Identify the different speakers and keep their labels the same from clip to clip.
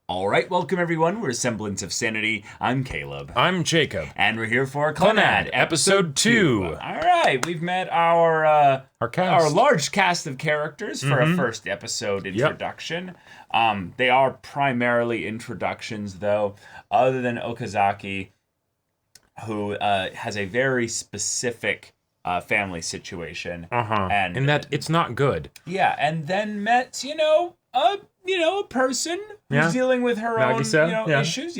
Speaker 1: All right, welcome everyone. We're Semblance of Sanity. I'm Caleb.
Speaker 2: I'm Jacob.
Speaker 1: And we're here for
Speaker 2: Clannad, episode 2.
Speaker 1: All right, we've met our
Speaker 2: cast.
Speaker 1: large cast of characters for a first episode introduction. They are primarily introductions, though, other than Okazaki, who has a very specific family situation.
Speaker 2: And that it's not good.
Speaker 1: Yeah, and then met, a person who's dealing with her
Speaker 2: Nagisa,
Speaker 1: own, issues.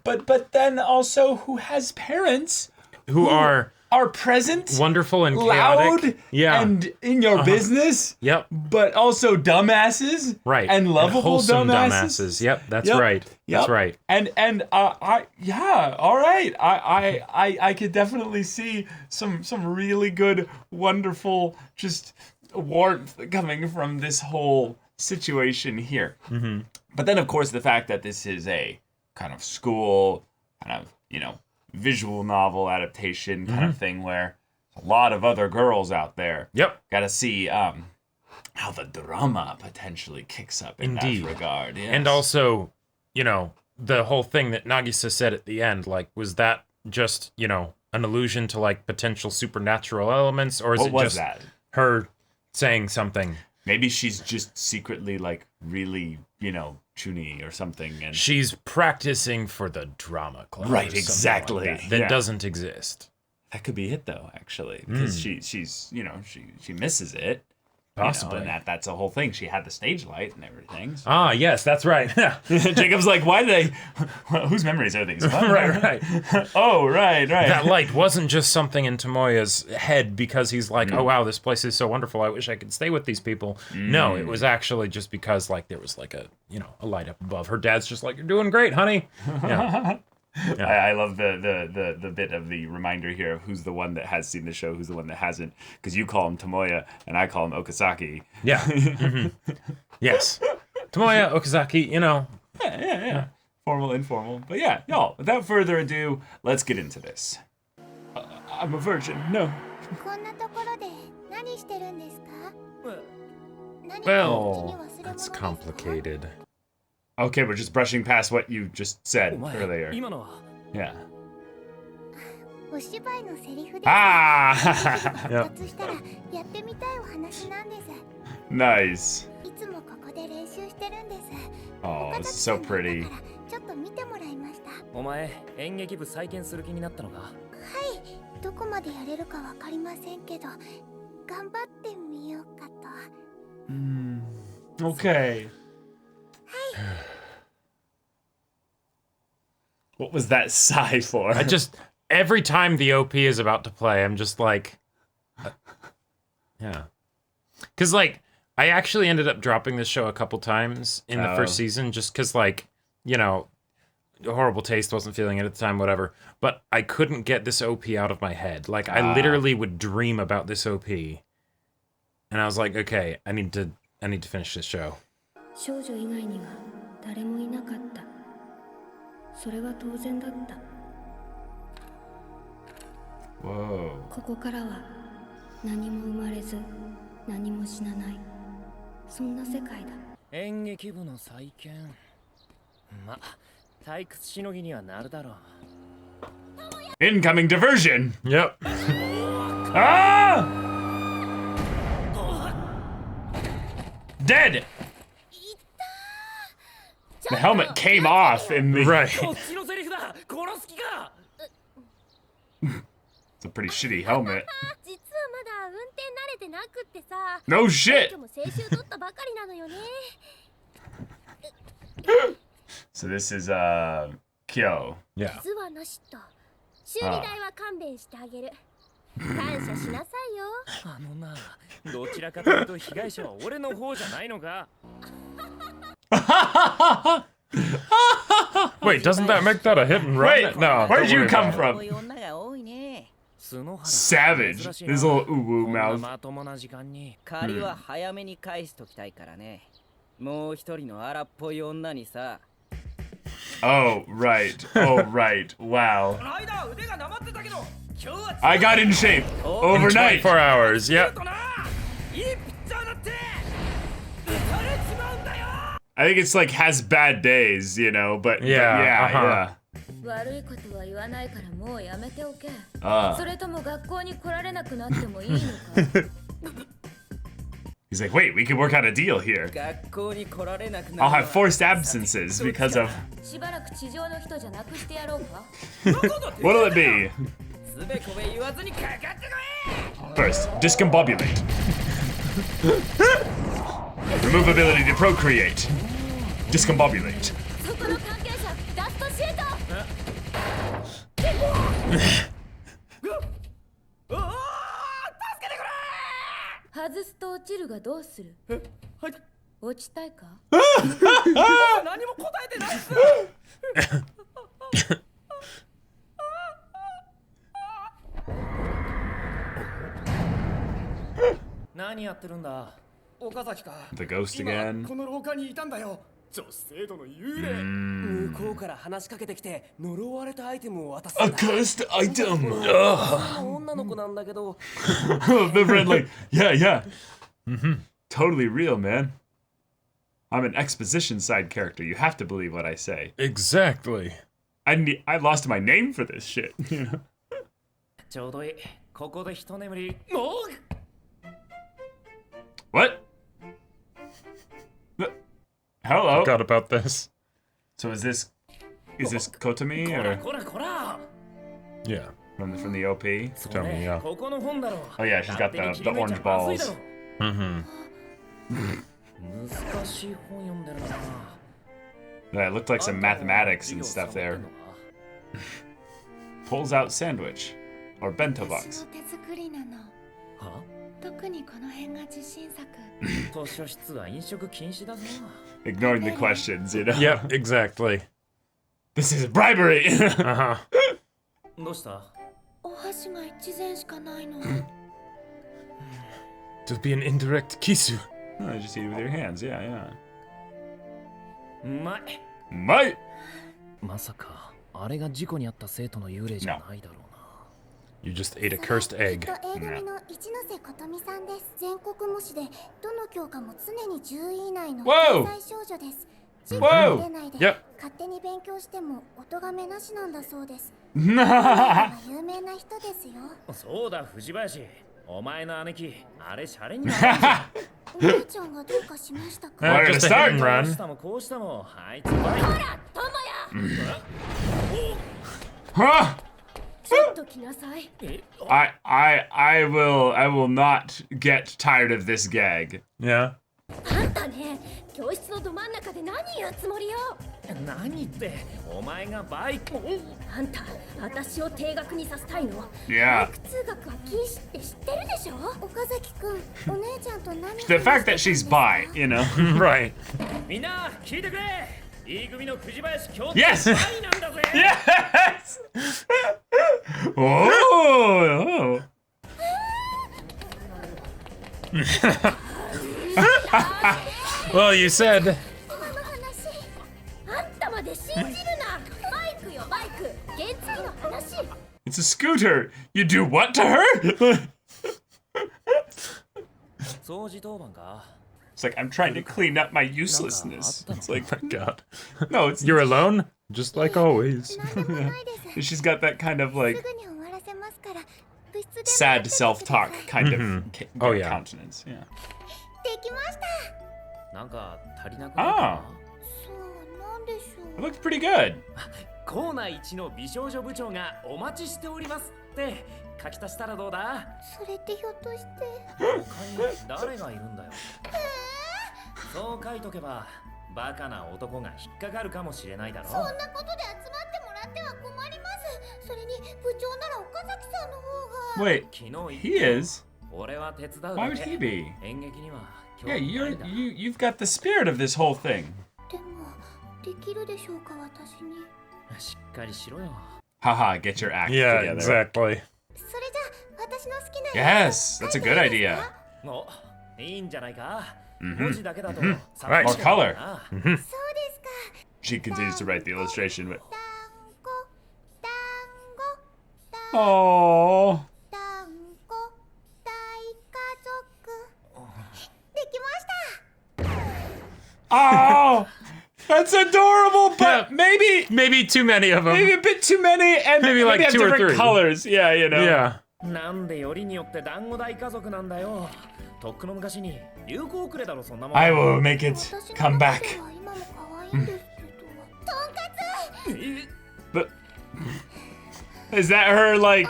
Speaker 1: But then also who has parents
Speaker 2: who are
Speaker 1: present,
Speaker 2: wonderful and
Speaker 1: loud,
Speaker 2: chaotic.
Speaker 1: and in your business.
Speaker 2: Yep.
Speaker 1: But also dumbasses.
Speaker 2: Right.
Speaker 1: And lovable
Speaker 2: and dumbasses. Yep. That's right. That's right.
Speaker 1: And all right. I could definitely see some really good, wonderful, just warmth coming from this whole situation here. But then, of course, the fact that this is a kind of school, kind of, visual novel adaptation kind of thing where a lot of other girls out there.
Speaker 2: Yep.
Speaker 1: Gotta see how the drama potentially kicks up in that regard. Yes.
Speaker 2: And also, the whole thing that Nagisa said at the end, was that just, an allusion to, potential supernatural elements? Or is it just her saying something?
Speaker 1: Maybe she's just secretly, really, chuny or something. And
Speaker 2: she's practicing for the drama club.
Speaker 1: Right, exactly.
Speaker 2: That doesn't exist.
Speaker 1: That could be it, though, actually. Because she's, she misses it.
Speaker 2: Possibly.
Speaker 1: And that's a whole thing. She had the stage light and everything. So.
Speaker 2: Ah, yes, that's right.
Speaker 1: Jacob's like, why did whose memories are these?
Speaker 2: right.
Speaker 1: Oh, right.
Speaker 2: That light wasn't just something in Tomoya's head because he's like, oh, wow, this place is so wonderful. I wish I could stay with these people. No, it was actually just because, there was, a light up above. Her dad's just like, you're doing great, honey. Yeah. Yeah.
Speaker 1: I love the bit of the reminder here of who's the one that has seen the show, who's the one that hasn't, because you call him Tomoya and I call him Okazaki.
Speaker 2: Yeah. Yes. Tomoya, Okazaki,
Speaker 1: Yeah. Formal, informal. But yeah, y'all, without further ado, let's get into this. I'm a virgin. No.
Speaker 2: Well, that's complicated.
Speaker 1: Okay, we're just brushing past what you just said earlier. Yeah. Ah!
Speaker 2: Yep.
Speaker 1: Nice. Oh, this is so pretty. Okay. What was that sigh for?
Speaker 2: Every time the OP is about to play, I'm just like, yeah. Because, I actually ended up dropping this show a couple times in the first season just because, horrible taste, wasn't feeling it at the time, whatever. But I couldn't get this OP out of my head. I literally would dream about this OP. And I was like, okay, I need to finish this show.
Speaker 1: Whoa. Incoming diversion.
Speaker 2: Yep.
Speaker 1: Ah! Dead. The helmet came off in the...
Speaker 2: Right.
Speaker 1: It's a pretty shitty helmet. No shit! So this is, Kyo.
Speaker 2: Yeah. Wait, doesn't that make that a hit and run?
Speaker 1: Wait,
Speaker 2: no.
Speaker 1: Where'd you come from? Savage. His little uwu mouth. Oh, right. Oh, right. Wow. I got in shape overnight.
Speaker 2: 24 hours, yep.
Speaker 1: I think it's like has bad days, you know, but
Speaker 2: Yeah,
Speaker 1: yeah.
Speaker 3: 悪いことは言わないからもうやめておけ。
Speaker 1: Ah.
Speaker 3: それとも学校に来られなくなってもいいのか。
Speaker 1: He's like, wait, we can work out a deal here. I'll have forced absences because of.
Speaker 3: しばらく地上の人じゃなくしてやろうか。
Speaker 1: What'll it be? First, discombobulate. Remove ability to procreate. Discombobulate.
Speaker 3: 外の関係者、ダストシート。 外すと落ちるがどうする？落ちたいか？
Speaker 4: 何も答えてないっす。何やってるんだ？岡崎か。
Speaker 1: The ghost again.
Speaker 4: この廊下にいたんだよ。女子生徒の幽霊。向こうから話しかけてきて呪われたアイテムを渡す。
Speaker 1: A cursed item.
Speaker 4: 女の子なんだけど。
Speaker 1: The friend, like, yeah. Totally real, man. I'm an exposition side character. You have to believe what I say.
Speaker 2: Exactly.
Speaker 1: I lost my name for this shit. You know?
Speaker 4: ちょうどいい。ここで一眠り。もう。
Speaker 1: What? Hello.
Speaker 2: Forgot about this.
Speaker 1: So is this Kotomi
Speaker 4: こら
Speaker 1: or
Speaker 4: こらこら。
Speaker 2: Yeah.
Speaker 1: from the OP?
Speaker 2: Tell me, yeah.
Speaker 4: ここの本だろ。
Speaker 1: Oh yeah, she's got the orange balls.
Speaker 2: Mm-hmm.
Speaker 4: 難しい本読んでるな。
Speaker 1: Yeah, it looked like some mathematics and stuff there. Pulls out sandwich or bento box.
Speaker 3: 手作りなの。
Speaker 4: は？
Speaker 3: 特にこの辺が自信作。
Speaker 4: 図書室は飲食禁止だぞ。
Speaker 1: Ignoring the questions, you know.
Speaker 2: Yep, exactly.
Speaker 1: This is bribery.
Speaker 2: Uh-huh.
Speaker 4: どうした？
Speaker 3: お箸が一膳しかないの。
Speaker 2: To be an indirect kisu.
Speaker 1: Oh, just eat it with your hands. Yeah.
Speaker 4: うまい。
Speaker 1: Might.
Speaker 4: まさかあれが事故に遭った生徒の幽霊じゃないだろうな。
Speaker 2: You just ate a cursed egg.
Speaker 5: A組の一ノ瀬琴美さんです。全国模試でどの教科も常に10位以内の
Speaker 1: Whoa!
Speaker 5: 天才少女です。
Speaker 1: Whoa!
Speaker 5: 授業に出ないで
Speaker 2: Yep.
Speaker 5: 勝手に勉強してもお咎めなしなんだそうです。
Speaker 1: Well,
Speaker 5: 有名な人ですよ。
Speaker 4: そうだ藤林。お前の姉貴あれシャレになる。
Speaker 5: お姉ちゃんがどうかしましたか？
Speaker 2: Uh,
Speaker 1: Where to
Speaker 2: just a
Speaker 1: start?
Speaker 2: hit and
Speaker 4: こう
Speaker 2: run.
Speaker 4: したもこうしたもあいつバイ。
Speaker 1: huh?
Speaker 3: ちょっと来なさい。
Speaker 1: I will not get tired of this gag.
Speaker 2: Yeah.
Speaker 3: あんたね、教室のど真ん中で何言うつもりよ。
Speaker 4: 何ってお前がバイク。
Speaker 3: あんた、私を定額にさせたいの。
Speaker 1: Yeah.
Speaker 3: 通学は禁止って知ってるでしょ。
Speaker 5: 岡崎くん、お姉ちゃんと何
Speaker 1: The fact that she's bi, you know.
Speaker 2: Right.
Speaker 4: みんな聞いてくれ。E 組の藤林教授
Speaker 1: Yes!
Speaker 4: バイなんだぜ。
Speaker 1: Yes! Oh!
Speaker 2: Well, you said.
Speaker 3: 今の話、あんたまで信じるな。バイクよバイク。原付の話。
Speaker 1: It's a scooter. You do what to her?
Speaker 4: 掃除当番か。
Speaker 1: It's like I'm trying to clean up my uselessness. It's like
Speaker 2: God.
Speaker 1: no, it's
Speaker 2: You're alone? Just like always.
Speaker 5: 何でもないです。
Speaker 1: she's got that kind of like
Speaker 5: すぐに終わらせますから。部室で
Speaker 1: sad self-talk kind of
Speaker 2: Oh, yeah.
Speaker 1: countenance. Yeah.
Speaker 5: できました。
Speaker 4: なんか足りなくないかな。
Speaker 5: そうなんでしょ
Speaker 1: It
Speaker 5: う。
Speaker 1: looked pretty good.
Speaker 4: 校内一の美少女部長がお待ちしておりますって書き足したらどうだ？
Speaker 5: それってひょっとして。
Speaker 4: 他に誰がいるんだよ。そう書いとけばバカな男が引っかかるかもしれないだろ。
Speaker 5: そんなことで集まってもらっては困ります。それに部長なら岡崎さんの方が。
Speaker 1: Wait,
Speaker 4: 昨日言った
Speaker 1: he is?
Speaker 4: 俺は手伝う
Speaker 1: Why
Speaker 4: だ
Speaker 1: would
Speaker 4: け。
Speaker 1: he be?
Speaker 4: 演劇には興
Speaker 1: Yeah,
Speaker 4: 味ないんだ。
Speaker 1: you've got the spirit of this whole thing.
Speaker 5: でもできるでしょうか私に。
Speaker 4: しっかりしろよ。
Speaker 1: Haha, get your act
Speaker 2: Yeah,
Speaker 1: together.
Speaker 2: exactly.
Speaker 5: それじゃあ私の好きな
Speaker 1: Yes, that's a good idea.
Speaker 4: お、いいんじゃないか。
Speaker 1: Mhm.
Speaker 4: 文字だけだと
Speaker 2: Right.
Speaker 4: 寂しい
Speaker 1: More color.
Speaker 4: な。
Speaker 5: そうですか。
Speaker 1: She continues to write the illustration, but
Speaker 5: 団子団子団
Speaker 1: oh,
Speaker 5: 団子大家族できました。
Speaker 1: oh, That's adorable, but
Speaker 2: maybe too many of them.
Speaker 1: maybe a bit too many, and
Speaker 2: Maybe like
Speaker 1: have
Speaker 2: 2 or
Speaker 1: different
Speaker 2: 3.
Speaker 1: colors. Yeah, you know.
Speaker 2: Yeah.
Speaker 4: なんでよりによって団子大家族なんだよ。とっくの昔に流行遅れだろそんなもん。
Speaker 1: I will make it
Speaker 5: 私の
Speaker 1: come
Speaker 5: 中
Speaker 1: back.
Speaker 5: では今も可愛いんですけど。とんかつ
Speaker 1: But is that her like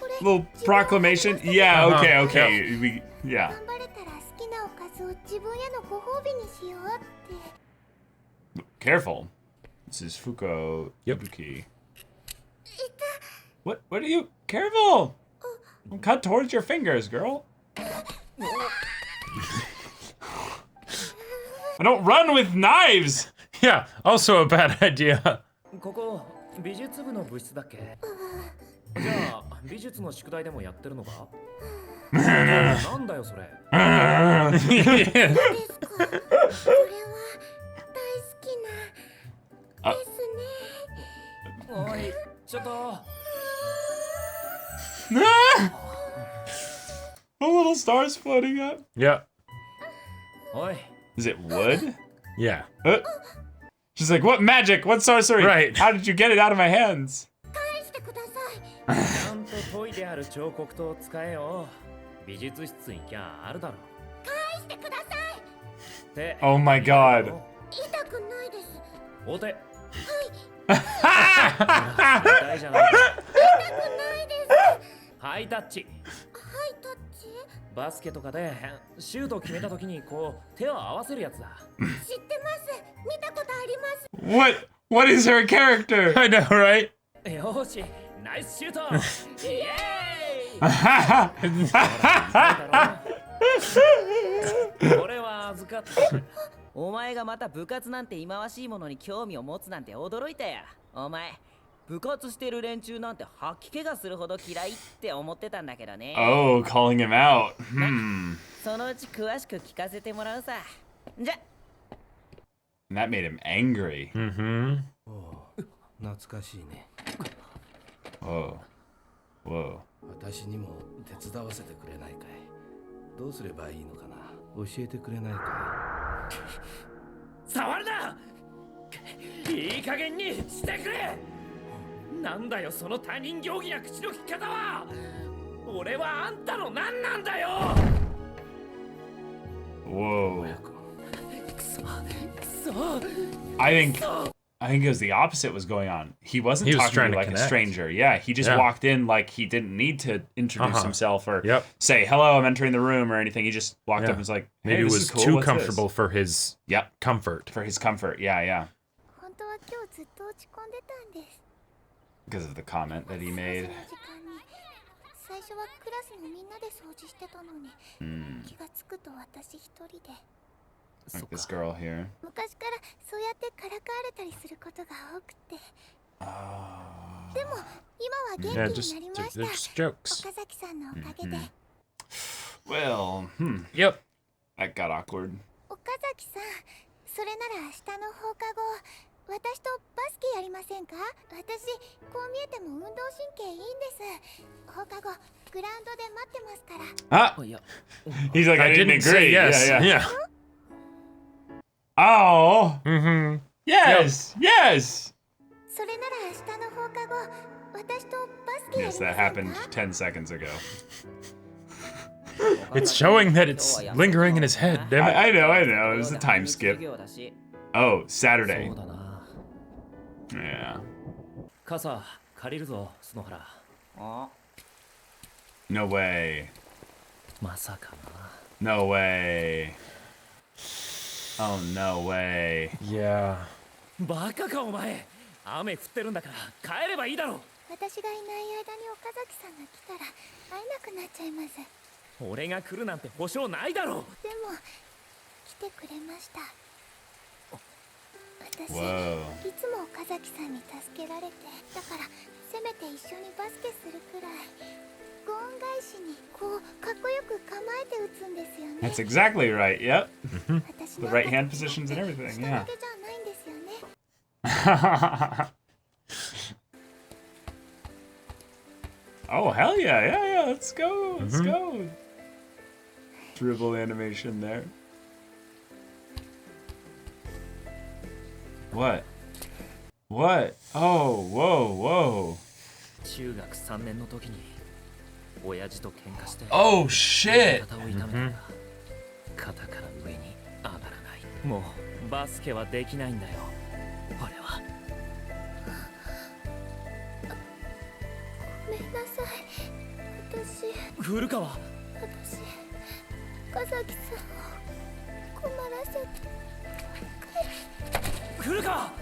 Speaker 5: これ
Speaker 1: little proclamation? Yeah.
Speaker 2: Uh-huh.
Speaker 1: Okay. Okay. We. Yeah.
Speaker 5: 頑張れたら好きなおかずを自分へのご褒美にしようって。
Speaker 1: Careful. This is Fuko
Speaker 2: Yep.
Speaker 1: Ibuki. What? What are you? Careful! Don't cut towards your fingers, girl. I don't run with knives.
Speaker 2: Yeah. Also a bad idea.
Speaker 4: ここ美術部の部室だっけ？じゃあ美術の宿題でもやってるのか？なんだよそれ。
Speaker 5: ですか。それは大好きなですね。
Speaker 4: おいちょっと。
Speaker 1: The little stars floating up.
Speaker 2: Yeah.
Speaker 4: おい。
Speaker 1: Is it wood?
Speaker 2: Yeah.
Speaker 1: She's like, what magic? What sorcery?
Speaker 2: Right.
Speaker 1: How did you get it out of my hands?
Speaker 5: 返してください。
Speaker 4: ちゃんと研いである彫刻刀を使えよ。美術室に行きゃあるだろ。
Speaker 5: 返してください。
Speaker 4: って。
Speaker 1: Oh my god.
Speaker 5: 痛くないです。
Speaker 4: お手。
Speaker 5: 痛くないです。
Speaker 4: ハイタッチ。
Speaker 5: はい、タッチ。
Speaker 4: バスケとかでシュートを決めたときにこう手を合わせるやつだ。
Speaker 5: 知ってます。見たことあります。
Speaker 1: What is her character?
Speaker 2: I know, right?
Speaker 4: よーし、ナイスシュート。イエーイ。これは預かった。
Speaker 6: お前がまた部活なんて忌まわしいものに興味を持つなんて驚いたや。お前部活してる連中なんて吐き気がするほど嫌いって思ってたんだけどね。
Speaker 1: Oh, calling him out.
Speaker 6: そのうち詳しく聞かせてもらうさ。じゃ。
Speaker 1: And that made him angry.
Speaker 2: Mm-hmm.
Speaker 7: 懐かしいね。
Speaker 1: Whoa. Whoa.
Speaker 7: 私にも手伝わせてくれないかい。どうすればいいのかな。教えてくれないか
Speaker 4: 触るな。いい加減にしてくれ。なんだよその他人行儀な口の利き方は。俺はあんたの何なんだよ。
Speaker 1: Whoa.
Speaker 4: くそくそ。
Speaker 1: I think it was the opposite was going on. He wasn't
Speaker 2: He was
Speaker 1: talking to
Speaker 2: trying
Speaker 1: you
Speaker 2: to
Speaker 1: like a
Speaker 2: connect.
Speaker 1: stranger. Yeah, he just
Speaker 2: Yeah.
Speaker 1: walked in like he didn't need to introduce himself or
Speaker 2: Yep.
Speaker 1: say hello, I'm entering the room or anything. He just walked
Speaker 2: Yeah.
Speaker 1: up and was like, hey,
Speaker 2: Maybe it
Speaker 1: this
Speaker 2: was
Speaker 1: is cool.
Speaker 2: too
Speaker 1: What's this?
Speaker 2: comfortable for his
Speaker 1: Yep,
Speaker 2: comfort.
Speaker 1: for his comfort. Yeah, yeah.
Speaker 5: 本当は今日ずっと落ち込んでたんです。
Speaker 1: Because of the comment that he made.
Speaker 5: 掃除の時間に最初はクラスのみんなで掃除してたのに、気がつくと私一人で。
Speaker 1: Like this girl here.
Speaker 5: 昔からそうやってからかわれたりすることが多くて。でも今は
Speaker 2: Yeah,
Speaker 5: 元気
Speaker 2: just
Speaker 5: になりました。
Speaker 2: they're just jokes.
Speaker 5: 岡崎さんのおかげで。
Speaker 1: Well,
Speaker 2: Yep.
Speaker 1: that got awkward.
Speaker 5: 岡崎さん、それなら明日の放課後、私とバスケやりませんか？私、こう見えても運動神経いいんです。放課後、グラウンドで待ってますから。
Speaker 1: Ah,
Speaker 4: いや
Speaker 1: he's like, I, didn't agree.
Speaker 2: say yes.
Speaker 1: Yeah, yeah.
Speaker 2: Yeah.
Speaker 1: Oh,
Speaker 2: Mm-hmm.
Speaker 1: yes, yes.
Speaker 5: それなら明日の放課後、私とバスケやりま
Speaker 1: Yes,
Speaker 5: せん
Speaker 1: that
Speaker 5: か？
Speaker 1: happened 10 seconds ago.
Speaker 2: It's showing that it's lingering in his head. Damn it.
Speaker 1: I know. It was a time skip. Oh,
Speaker 4: そ
Speaker 1: Saturday.
Speaker 4: うだな。
Speaker 1: Yeah.
Speaker 4: 傘借りるぞ篠原。
Speaker 6: あ
Speaker 1: No way.
Speaker 4: まさかな。
Speaker 1: No way. Oh, no way.
Speaker 2: Yeah.
Speaker 4: バカかお前。雨降ってるんだから帰ればいいだろ。
Speaker 5: 私がいない間に岡崎さんが来たら会えなくなっちゃいます。
Speaker 4: 俺が来るなんて保証ないだろ。
Speaker 5: でも、来てくれました。私、
Speaker 1: Whoa.
Speaker 5: いつも岡崎さんに助けられて、だからせめて一緒にバスケするくらい、ゴーン返しにこうかっこよく構えて打つんですよね。
Speaker 1: That's exactly right. Yep.
Speaker 5: 私
Speaker 1: The
Speaker 5: の
Speaker 1: right hand positions and everything.
Speaker 5: 下
Speaker 1: Yeah.
Speaker 5: だけじゃないんですよね。
Speaker 1: Oh, hell yeah. Yeah. Let's go. Let's go. Dribble animation there. What? What? Oh, whoa, whoa.
Speaker 4: 中学3年の時に親父と喧嘩して
Speaker 1: Oh, shit!
Speaker 4: 肩を痛めたんだ。肩から上に上がらない。もうバスケはできないんだよ。俺は。
Speaker 5: ごめんなさい。
Speaker 4: 古川。
Speaker 5: 私岡崎さんを困らせて
Speaker 4: 古川。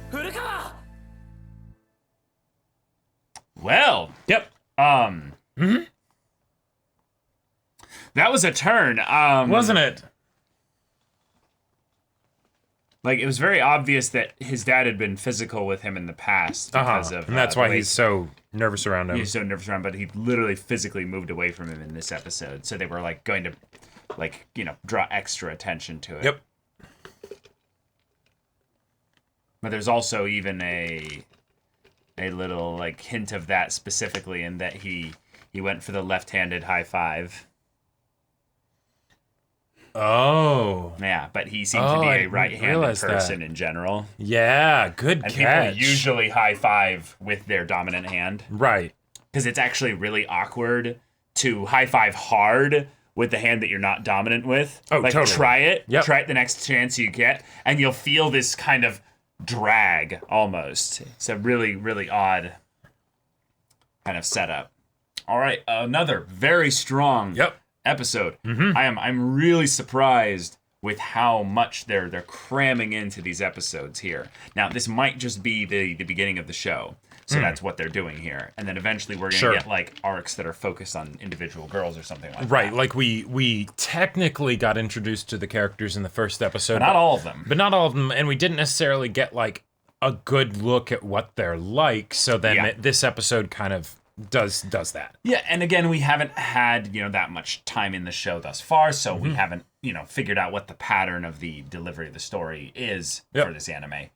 Speaker 4: 古川。
Speaker 1: Well,
Speaker 2: Yep.
Speaker 1: That was a turn.
Speaker 2: Wasn't it?
Speaker 1: Like, it was very obvious that his dad had been physical with him in the past because of...
Speaker 2: And that's
Speaker 1: the
Speaker 2: why
Speaker 1: way
Speaker 2: he's so nervous around him.
Speaker 1: he's so nervous around, but he literally physically moved away from him in this episode. So they were, like, going to, like, you know, draw extra attention to it.
Speaker 2: Yep.
Speaker 1: But there's also even a little, like, hint of that specifically in that he went for the left-handed high five.
Speaker 2: Oh.
Speaker 1: Yeah, but he seems to
Speaker 2: Oh,
Speaker 1: be
Speaker 2: I
Speaker 1: a
Speaker 2: didn't
Speaker 1: right-handed
Speaker 2: realize
Speaker 1: person
Speaker 2: that.
Speaker 1: in general.
Speaker 2: Yeah, good
Speaker 1: And
Speaker 2: catch.
Speaker 1: people usually high five with their dominant hand.
Speaker 2: Right.
Speaker 1: Because it's actually really awkward to high five hard with the hand that you're not dominant with.
Speaker 2: Oh,
Speaker 1: like,
Speaker 2: totally.
Speaker 1: try it.
Speaker 2: Yep.
Speaker 1: Try it the next chance you get, and you'll feel this kind of drag almost. It's a really, really odd kind of setup. All right, another very strong episode. I'm really surprised with how much they're cramming into these episodes here. Now, this might just be the beginning of the show. So that's what they're doing here. And then eventually we're going to get, like, arcs that are focused on individual girls or something like that.
Speaker 2: Right, like we technically got introduced to the characters in the first episode.
Speaker 1: But not all of them.
Speaker 2: But not all of them, and we didn't necessarily get, like, a good look at what they're like, so then this episode kind of does that.
Speaker 1: Yeah, and again, we haven't had, that much time in the show thus far, so we haven't, figured out what the pattern of the delivery of the story is for this anime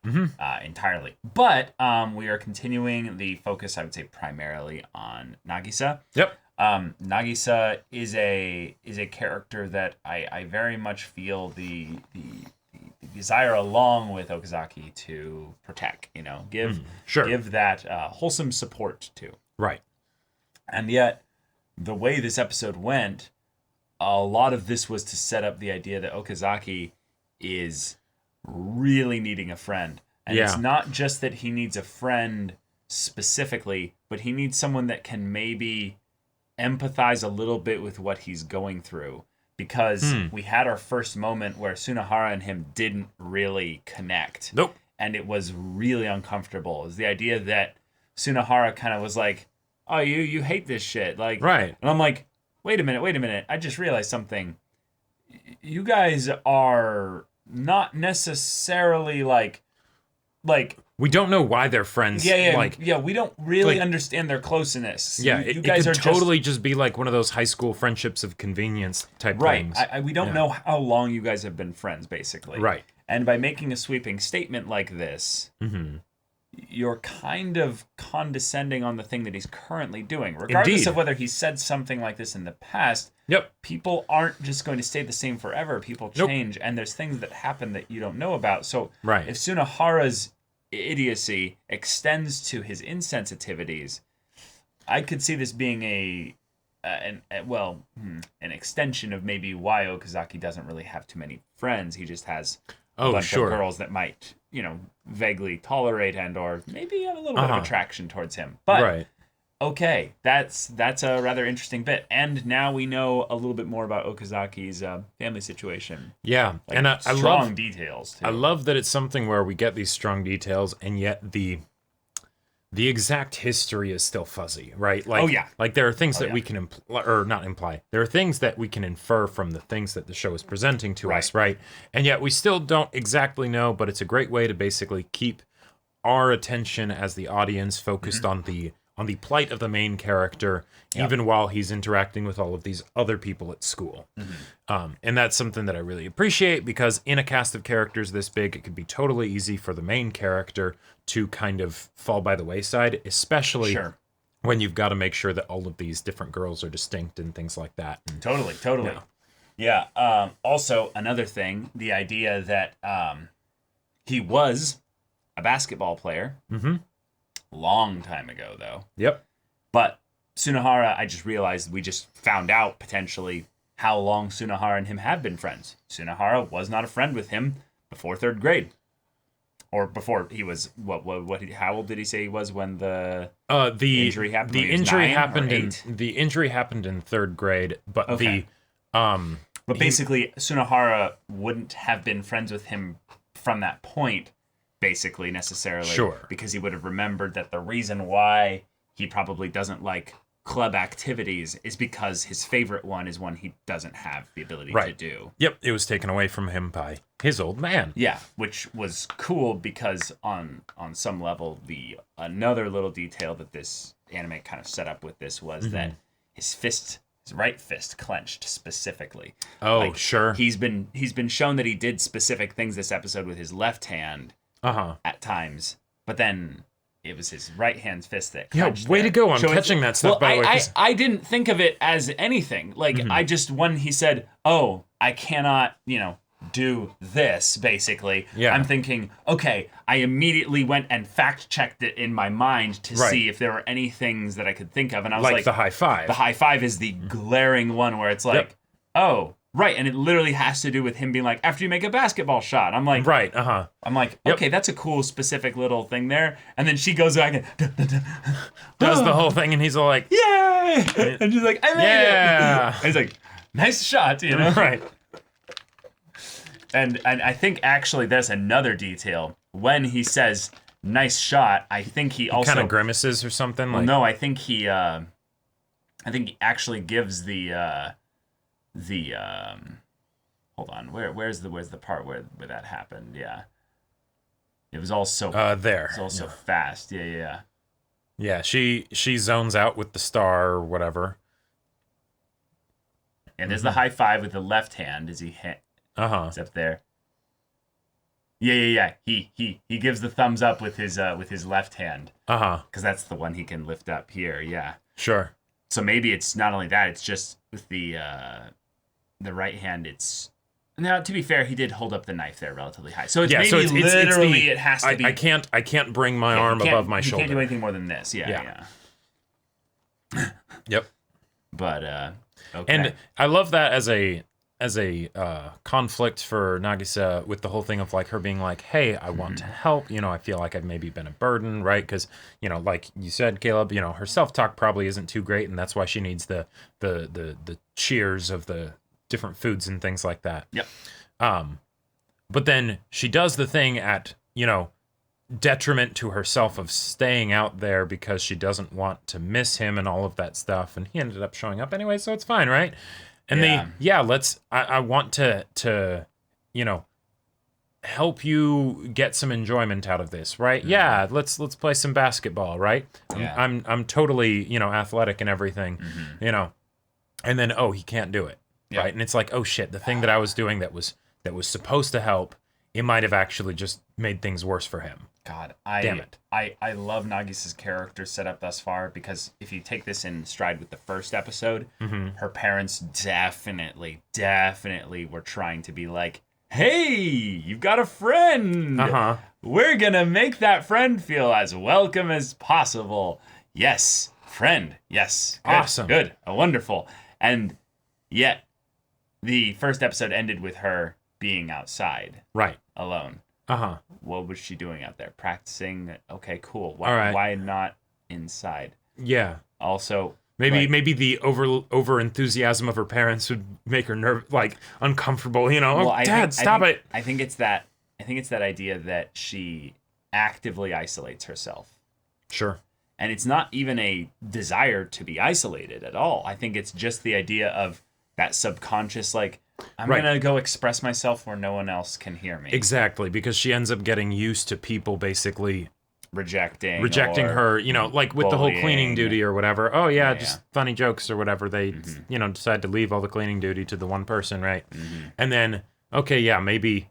Speaker 1: entirely. But we are continuing the focus, I would say, primarily on Nagisa.
Speaker 2: Yep.
Speaker 1: Nagisa is a character that I very much feel the desire along with Okazaki to protect, give that wholesome support to.
Speaker 2: Right.
Speaker 1: And yet, the way this episode went, a lot of this was to set up the idea that Okazaki is really needing a friend. And it's not just that he needs a friend specifically, but he needs someone that can maybe empathize a little bit with what he's going through. Because we had our first moment where Sunahara and him didn't really connect.
Speaker 2: Nope.
Speaker 1: And it was really uncomfortable. It was the idea that Sunahara kind of was like, oh, you hate this shit. Like,
Speaker 2: right.
Speaker 1: And I'm like, wait a minute. I just realized something. You guys are not necessarily like
Speaker 2: we don't know why they're friends.
Speaker 1: We don't really understand their closeness.
Speaker 2: Yeah,
Speaker 1: you
Speaker 2: it
Speaker 1: guys
Speaker 2: could
Speaker 1: are
Speaker 2: totally just be like one of those high school friendships of convenience type things.
Speaker 1: We don't know how long you guys have been friends, basically.
Speaker 2: Right.
Speaker 1: And by making a sweeping statement like this, you're kind of condescending on the thing that he's currently doing. Regardless of whether he said something like this in the past, people aren't just going to stay the same forever. People change, and there's things that happen that you don't know about. So if Sunahara's idiocy extends to his insensitivities, I could see this being an extension of maybe why Okazaki doesn't really have too many friends. He just has a bunch of girls that might, vaguely tolerate and or maybe have a little bit of attraction towards him. But okay, that's a rather interesting bit. And now we know a little bit more about Okazaki's family situation.
Speaker 2: Yeah,
Speaker 1: like,
Speaker 2: and I love
Speaker 1: details too.
Speaker 2: I love that it's something where we get these strong details, and yet the exact history is still fuzzy, right? Like, like there are things that we can There are things that we can infer from the things that the show is presenting to us, right? And yet we still don't exactly know. But it's a great way to basically keep our attention as the audience focused on the plight of the main character, even while he's interacting with all of these other people at school. And that's something that I really appreciate, because in a cast of characters this big, it could be totally easy for the main character to kind of fall by the wayside, especially when you've got to make sure that all of these different girls are distinct and things like that. And,
Speaker 1: Totally. Yeah. Also, another thing, the idea that he was a basketball player.
Speaker 2: Mm-hmm.
Speaker 1: Long time ago, though.
Speaker 2: Yep.
Speaker 1: But Sunahara, I just realized we just found out potentially how long Sunahara and him have been friends. Sunahara was not a friend with him before 3rd grade. Or before he was how old did he say he was when the injury happened?
Speaker 2: The
Speaker 1: When he was
Speaker 2: injury
Speaker 1: 9 or
Speaker 2: happened in
Speaker 1: 8?
Speaker 2: the injury happened in 3rd grade, but
Speaker 1: Okay. But basically, Sunahara wouldn't have been friends with him from that point, basically, necessarily.
Speaker 2: Sure.
Speaker 1: Because he would have remembered that the reason why he probably doesn't like club activities is because his favorite one is one he doesn't have the ability to do.
Speaker 2: Yep, it was taken away from him by his old man.
Speaker 1: Yeah, which was cool because on some level, another little detail that this anime kind of set up with this was that his right fist clenched specifically.
Speaker 2: Oh, sure.
Speaker 1: He's been shown that he did specific things this episode with his left hand at times, but then it was his right hand's fist that clenched.
Speaker 2: Way to go on
Speaker 1: So
Speaker 2: catching that stuff, by the way. 'Cause
Speaker 1: I didn't think of it as anything. Like, I just, when he said, oh, I cannot, do this, basically,
Speaker 2: Yeah.
Speaker 1: I'm thinking, okay, I immediately went and fact-checked it in my mind to see if there were any things that I could think of, and I was like
Speaker 2: the high five.
Speaker 1: The high five is the glaring one where it's like, oh, right, and it literally has to do with him being like, after you make a basketball shot. I'm like,
Speaker 2: Right,
Speaker 1: I'm like, okay, that's a cool specific little thing there. And then she goes back and
Speaker 2: does the whole thing, and he's all like,
Speaker 1: yay! And she's like, I made
Speaker 2: Yeah.
Speaker 1: it. And he's like, nice shot, you know?
Speaker 2: right.
Speaker 1: And I think actually there's another detail. When he says, nice shot, I think he also...
Speaker 2: Kind of grimaces or something.
Speaker 1: Well,
Speaker 2: like,
Speaker 1: no, I think he actually gives hold on, where's the part where that happened? Yeah, it was all so
Speaker 2: there.
Speaker 1: It was all so fast. Yeah.
Speaker 2: Yeah, she zones out with the star or whatever.
Speaker 1: And there's the high five with the left hand as he it's up there. Yeah. He gives the thumbs up with his left hand. Because that's the one he can lift up here. Yeah.
Speaker 2: Sure.
Speaker 1: So maybe it's not only that; it's just with the right hand. It's now, to be fair, he did hold up the knife there relatively high. So it's literally it has to be.
Speaker 2: I can't bring my arm above my shoulder.
Speaker 1: You can't do anything more than this. Yeah.
Speaker 2: Yep.
Speaker 1: But okay.
Speaker 2: And I love that as a conflict for Nagisa with the whole thing of like her being like, hey, I want to help. I feel like I've maybe been a burden, right? Because like you said, Caleb, her self-talk probably isn't too great, and that's why she needs the cheers of the different foods and things like that.
Speaker 1: Yep.
Speaker 2: But then she does the thing at detriment to herself of staying out there because she doesn't want to miss him and all of that stuff, and he ended up showing up anyway, so it's fine, right? And I want to help you get some enjoyment out of this, right?
Speaker 1: Mm-hmm.
Speaker 2: Yeah, let's play some basketball, right?
Speaker 1: Yeah.
Speaker 2: I'm totally, athletic and everything, and then he can't do it, right? And it's like, oh shit, the thing that I was doing that was supposed to help, it might have actually just made things worse for him.
Speaker 1: God,
Speaker 2: damn it.
Speaker 1: I love Nagisa's character set up thus far, because if you take this in stride with the first episode, her parents definitely were trying to be like, hey, you've got a friend. We're gonna make that friend feel as welcome as possible. Yes, friend. Yes. Good,
Speaker 2: Awesome.
Speaker 1: Good. Wonderful. And yet, the first episode ended with her being outside.
Speaker 2: Right.
Speaker 1: Alone. What was she doing out there? Practicing? Okay, cool. Why,
Speaker 2: All right.
Speaker 1: Why not inside?
Speaker 2: Yeah.
Speaker 1: Also,
Speaker 2: Maybe the over enthusiasm of her parents would make her uncomfortable.
Speaker 1: Well,
Speaker 2: Dad, stop it.
Speaker 1: I think it's that idea that she actively isolates herself.
Speaker 2: Sure.
Speaker 1: And it's not even a desire to be isolated at all. I think it's just the idea of that subconscious, I'm
Speaker 2: Right.
Speaker 1: going to go express myself where no one else can hear me.
Speaker 2: Exactly, because she ends up getting used to people basically
Speaker 1: Rejecting
Speaker 2: or, her, like with the whole cleaning
Speaker 1: bullying.
Speaker 2: duty or whatever. Oh yeah,
Speaker 1: Yeah,
Speaker 2: just funny jokes or whatever. They, decide to leave all the cleaning duty to the one person, right? And then, okay, yeah, maybe,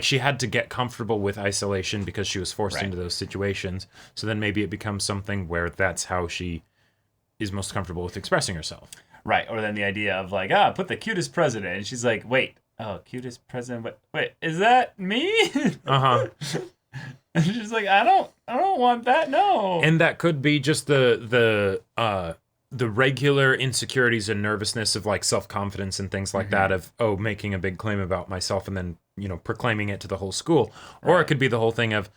Speaker 2: she had to get comfortable with isolation because she was forced into those situations. So then maybe it becomes something where that's how she is most comfortable with expressing herself.
Speaker 1: Right, or then the idea of like, put the cutest president, and she's like, wait, cutest president, wait, is that me?
Speaker 2: Uh-huh.
Speaker 1: And she's like, I don't want that, no.
Speaker 2: And that could be just the regular insecurities and nervousness of like self-confidence and things like that of, making a big claim about myself and then, proclaiming it to the whole school. Or it could be the whole thing of,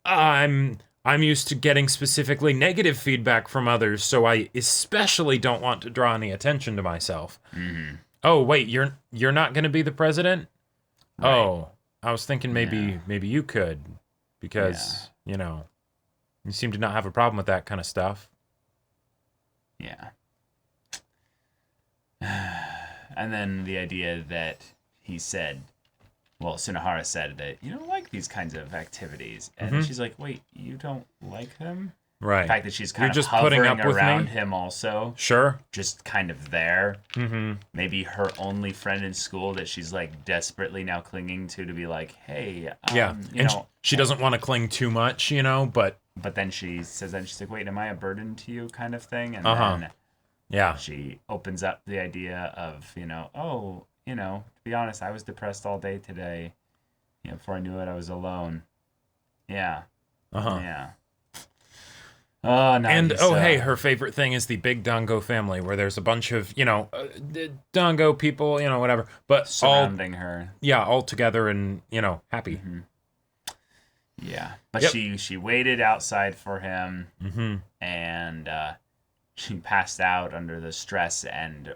Speaker 2: I'm used to getting specifically negative feedback from others, so I especially don't want to draw any attention to myself.
Speaker 1: Mm-hmm.
Speaker 2: Oh, wait, you're not going to be the president?
Speaker 1: Right.
Speaker 2: Oh, I was thinking maybe you could, because, you seem to not have a problem with that kind of stuff.
Speaker 1: Yeah. And then the idea that he said, well, Sunohara said that you don't like these kinds of activities. And she's like, wait, you don't like them?
Speaker 2: Right.
Speaker 1: The fact that she's kind
Speaker 2: You're
Speaker 1: of
Speaker 2: just
Speaker 1: hovering
Speaker 2: putting up with
Speaker 1: around
Speaker 2: me?
Speaker 1: him also.
Speaker 2: Sure.
Speaker 1: Just kind of there.
Speaker 2: Mm-hmm.
Speaker 1: Maybe her only friend in school that she's like desperately now clinging to be like, hey,
Speaker 2: Yeah.
Speaker 1: you
Speaker 2: And
Speaker 1: know.
Speaker 2: she doesn't want to cling too much, but...
Speaker 1: But then she says, she's like, wait, am I a burden to you kind of thing? And then
Speaker 2: yeah,
Speaker 1: she opens up the idea of, to be honest, I was depressed all day today. Before I knew it, I was alone. Yeah. Yeah. Oh, no.
Speaker 2: And, hey, her favorite thing is the big Dango family, where there's a bunch of, Dango people, whatever. But
Speaker 1: surrounding her.
Speaker 2: Yeah, all together and, happy.
Speaker 1: Mm-hmm. Yeah. But
Speaker 2: Yep.
Speaker 1: she waited outside for him.
Speaker 2: Mm-hmm.
Speaker 1: And she passed out under the stress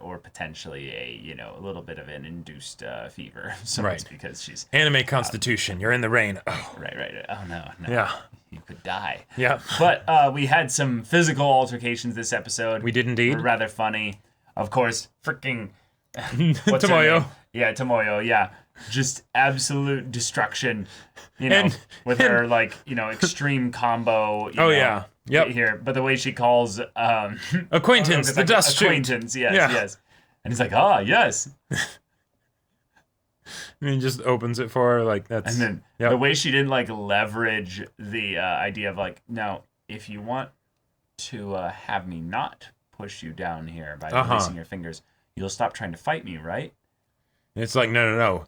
Speaker 1: or potentially a little bit of an induced fever. So
Speaker 2: Right.
Speaker 1: it's because she's...
Speaker 2: Anime constitution, you're in the rain. Oh.
Speaker 1: Right. Oh, no.
Speaker 2: Yeah.
Speaker 1: You could die.
Speaker 2: Yeah.
Speaker 1: But we had some physical altercations this episode.
Speaker 2: We did indeed.
Speaker 1: Were rather funny. Of course, freaking... what's her
Speaker 2: Tomoyo.
Speaker 1: name? Yeah, Tomoyo, yeah. Just absolute destruction,
Speaker 2: And
Speaker 1: her, extreme combo.
Speaker 2: Yeah. Yep.
Speaker 1: Here, but the way she calls...
Speaker 2: Acquaintance, the dust shoot.
Speaker 1: Acquaintance, yes. And he's like, yes.
Speaker 2: And he just opens it for her, that's...
Speaker 1: And then the way she didn't, leverage the idea of, no, if you want to have me not push you down here by releasing your fingers, you'll stop trying to fight me, right?
Speaker 2: It's like, no.
Speaker 1: No.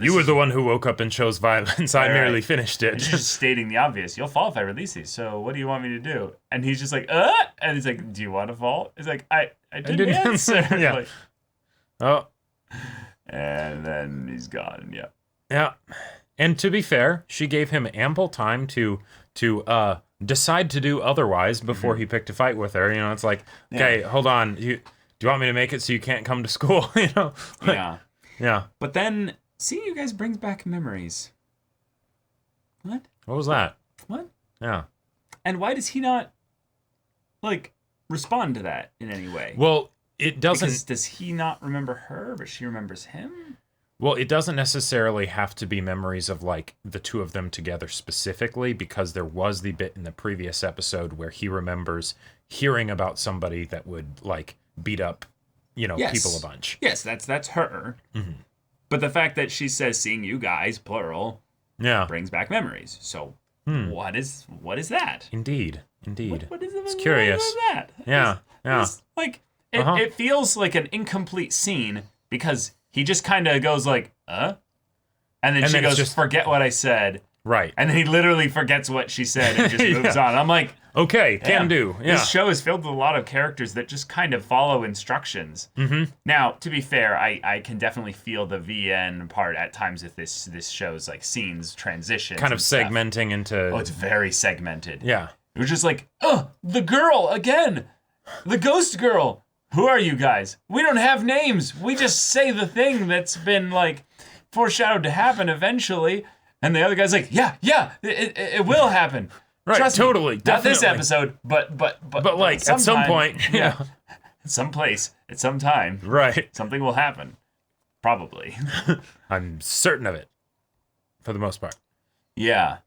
Speaker 2: You were the one who woke up and chose violence. I merely finished it.
Speaker 1: And she's just stating the obvious. You'll fall if I release these. So what do you want me to do? And he's just like, And he's like, do you want to fall? He's like, I didn't answer.
Speaker 2: Yeah. Oh.
Speaker 1: And then he's gone. Yeah.
Speaker 2: Yeah. And to be fair, she gave him ample time to decide to do otherwise before he picked a fight with her. It's like, okay, hold on. Do you want me to make it so you can't come to school?
Speaker 1: Yeah.
Speaker 2: Yeah.
Speaker 1: But then seeing you guys brings back memories. What?
Speaker 2: What was that?
Speaker 1: What?
Speaker 2: Yeah.
Speaker 1: And why does he not respond to that in any way?
Speaker 2: Well, it doesn't.
Speaker 1: Because does he not remember her, but she remembers him?
Speaker 2: Well, it doesn't necessarily have to be memories of the two of them together specifically, because there was the bit in the previous episode where he remembers hearing about somebody that would beat up, people a bunch.
Speaker 1: Yes, that's her.
Speaker 2: Mm-hmm.
Speaker 1: But the fact that she says seeing you guys, plural, brings back memories. So what is that?
Speaker 2: Indeed.
Speaker 1: What is it?
Speaker 2: It's curious.
Speaker 1: What is that?
Speaker 2: Yeah.
Speaker 1: It's it feels like an incomplete scene because he just kind of goes and then she goes, forget what I said.
Speaker 2: Right.
Speaker 1: And then he literally forgets what she said and just moves on. I'm like,
Speaker 2: okay, can do. Yeah.
Speaker 1: This show is filled with a lot of characters that just kind of follow instructions.
Speaker 2: Mm-hmm.
Speaker 1: Now, to be fair, I can definitely feel the VN part at times if this show's scenes transition.
Speaker 2: Kind of segmenting into...
Speaker 1: Oh, it's very segmented.
Speaker 2: Yeah.
Speaker 1: It was just the girl again. The ghost girl. Who are you guys? We don't have names. We just say the thing that's been foreshadowed to happen eventually. And the other guy's like, yeah, it will happen.
Speaker 2: Right,
Speaker 1: Trust me.
Speaker 2: totally.
Speaker 1: Not
Speaker 2: Definitely.
Speaker 1: this episode, but
Speaker 2: at some point,
Speaker 1: yeah. Some place, at some time,
Speaker 2: right.
Speaker 1: Something will happen. Probably.
Speaker 2: I'm certain of it. For the most part.
Speaker 1: Yeah.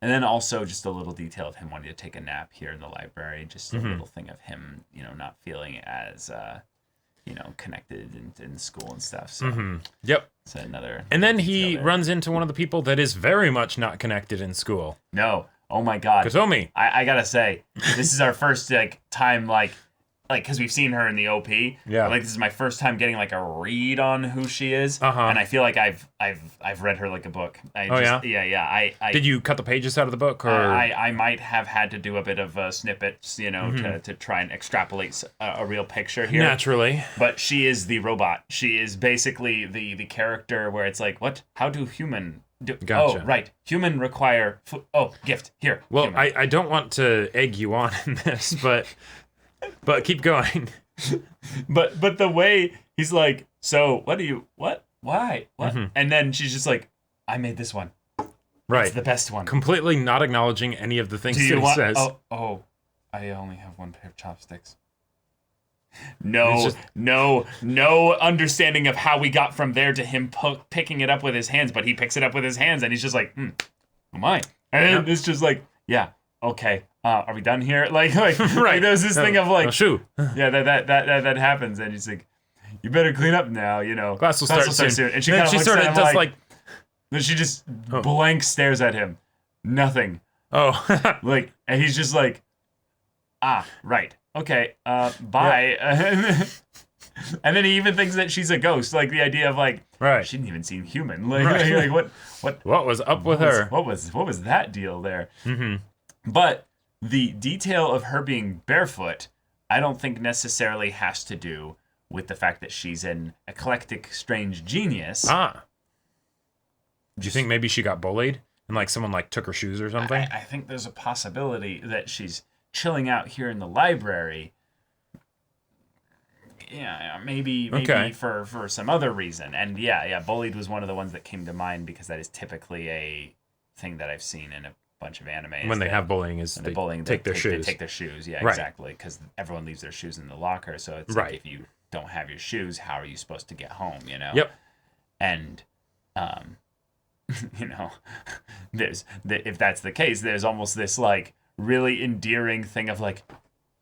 Speaker 1: And then also just a little detail of him wanting to take a nap here in the library. Just a little thing of him, not feeling as, connected in school and stuff. So
Speaker 2: Yep.
Speaker 1: it's another.
Speaker 2: And then he runs into one of the people that is very much not connected in school.
Speaker 1: No. Oh my God.
Speaker 2: Kotomi.
Speaker 1: I gotta say, this is our first time like, because we've seen her in the OP.
Speaker 2: Yeah.
Speaker 1: Like, this is my first time getting like a read on who she is.
Speaker 2: Uh-huh.
Speaker 1: And I feel like I've read her like a book.
Speaker 2: Yeah?
Speaker 1: Yeah.
Speaker 2: Did you cut the pages out of the book, or
Speaker 1: I might have had to do a bit of snippets,
Speaker 2: Mm-hmm.
Speaker 1: to try and extrapolate a real picture here.
Speaker 2: naturally?
Speaker 1: But she is the robot. She is basically the character where it's like, what? How do human do?
Speaker 2: Gotcha.
Speaker 1: Oh, right. Human require food. Oh, gift. Here.
Speaker 2: Well,
Speaker 1: human.
Speaker 2: I don't want to egg you on in this, but keep going.
Speaker 1: But the way he's like, so what do you, what? Why? What?
Speaker 2: Mm-hmm.
Speaker 1: And then she's just like, I made this one.
Speaker 2: Right.
Speaker 1: It's the best one.
Speaker 2: Completely not acknowledging any of the things
Speaker 1: Do
Speaker 2: that
Speaker 1: you
Speaker 2: he
Speaker 1: want?
Speaker 2: says.
Speaker 1: Oh, I only have one pair of chopsticks. No,
Speaker 2: It's just-
Speaker 1: no understanding of how we got from there to him picking it up with his hands, but he picks it up with his hands and he's just like, oh my. And then it's just like, yeah, okay, are we done here? Like
Speaker 2: Right.
Speaker 1: there's this thing of like,
Speaker 2: Oh, shoo.
Speaker 1: yeah, that happens, and he's like, you better clean up now,
Speaker 2: Class will start soon.
Speaker 1: And she
Speaker 2: Then
Speaker 1: kind of
Speaker 2: she
Speaker 1: looks
Speaker 2: sort
Speaker 1: at
Speaker 2: of
Speaker 1: him
Speaker 2: does
Speaker 1: like, then she just blank stares at him, nothing.
Speaker 2: oh,
Speaker 1: Like, and he's just like, right. Okay, bye. And then he even thinks that she's a ghost. Like, the idea of, like,
Speaker 2: right.
Speaker 1: she didn't even seem human. Like,
Speaker 2: Right.
Speaker 1: like
Speaker 2: What was up with her?
Speaker 1: what was that deal there?
Speaker 2: Mm-hmm.
Speaker 1: But the detail of her being barefoot, I don't think necessarily has to do with the fact that she's an eclectic, strange genius.
Speaker 2: Do you think maybe she got bullied and like someone like took her shoes or something?
Speaker 1: I think there's a possibility that she's chilling out here in the library. Yeah, maybe
Speaker 2: Okay.
Speaker 1: for some other reason. And yeah, bullied was one of the ones that came to mind because that is typically a thing that I've seen in a bunch of anime.
Speaker 2: When they have bullying, is they take their shoes.
Speaker 1: They take their shoes. Yeah,
Speaker 2: Right.
Speaker 1: exactly. Because everyone leaves their shoes in the locker. So it's
Speaker 2: Right.
Speaker 1: like, if you don't have your shoes, how are you supposed to get home? You know.
Speaker 2: Yep.
Speaker 1: And if that's the case, there's almost this like really endearing thing of like,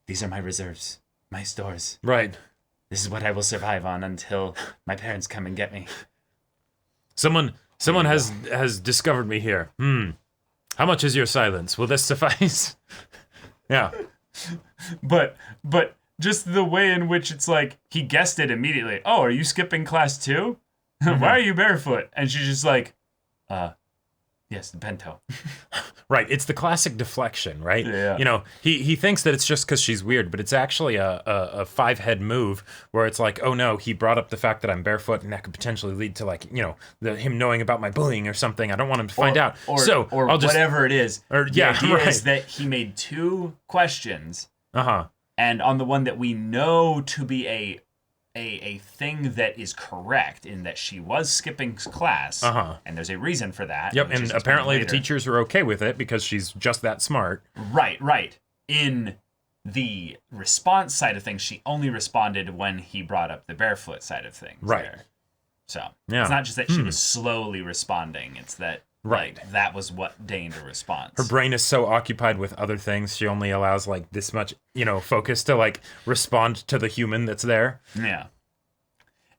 Speaker 1: these are my reserves, my stores.
Speaker 2: Right.
Speaker 1: This is what I will survive on until my parents come and get me.
Speaker 2: Someone has discovered me here. How much is your silence? Will this suffice? Yeah.
Speaker 1: But just the way in which it's like, he guessed it immediately. Oh, are you skipping class too? Why are you barefoot? And she's just like, yes, the bento.
Speaker 2: Right. It's the classic deflection, right?
Speaker 1: Yeah.
Speaker 2: You know, he thinks that it's just because she's weird, but it's actually a five-head move where it's like, oh no, he brought up the fact that I'm barefoot and that could potentially lead to like, you know, him knowing about my bullying or something. I don't want him to find out.
Speaker 1: Or
Speaker 2: I'll just
Speaker 1: whatever it is.
Speaker 2: Or
Speaker 1: The
Speaker 2: yeah,
Speaker 1: idea
Speaker 2: right.
Speaker 1: is that he made two questions,
Speaker 2: Uh-huh.
Speaker 1: and on the one that we know to be a thing that is correct, in that she was skipping class, and there's a reason for that.
Speaker 2: Yep,
Speaker 1: which
Speaker 2: and
Speaker 1: is explained
Speaker 2: apparently the
Speaker 1: later.
Speaker 2: teachers are okay with it because she's just that smart.
Speaker 1: Right. In the response side of things, she only responded when he brought up the barefoot side of things.
Speaker 2: Right.
Speaker 1: There. So
Speaker 2: Yeah.
Speaker 1: it's not just that she was slowly responding; it's that
Speaker 2: Right.
Speaker 1: like, that was what deigned a response.
Speaker 2: Her brain is so occupied with other things, she only allows like this much, you know, focus to like respond to the human that's there.
Speaker 1: Yeah.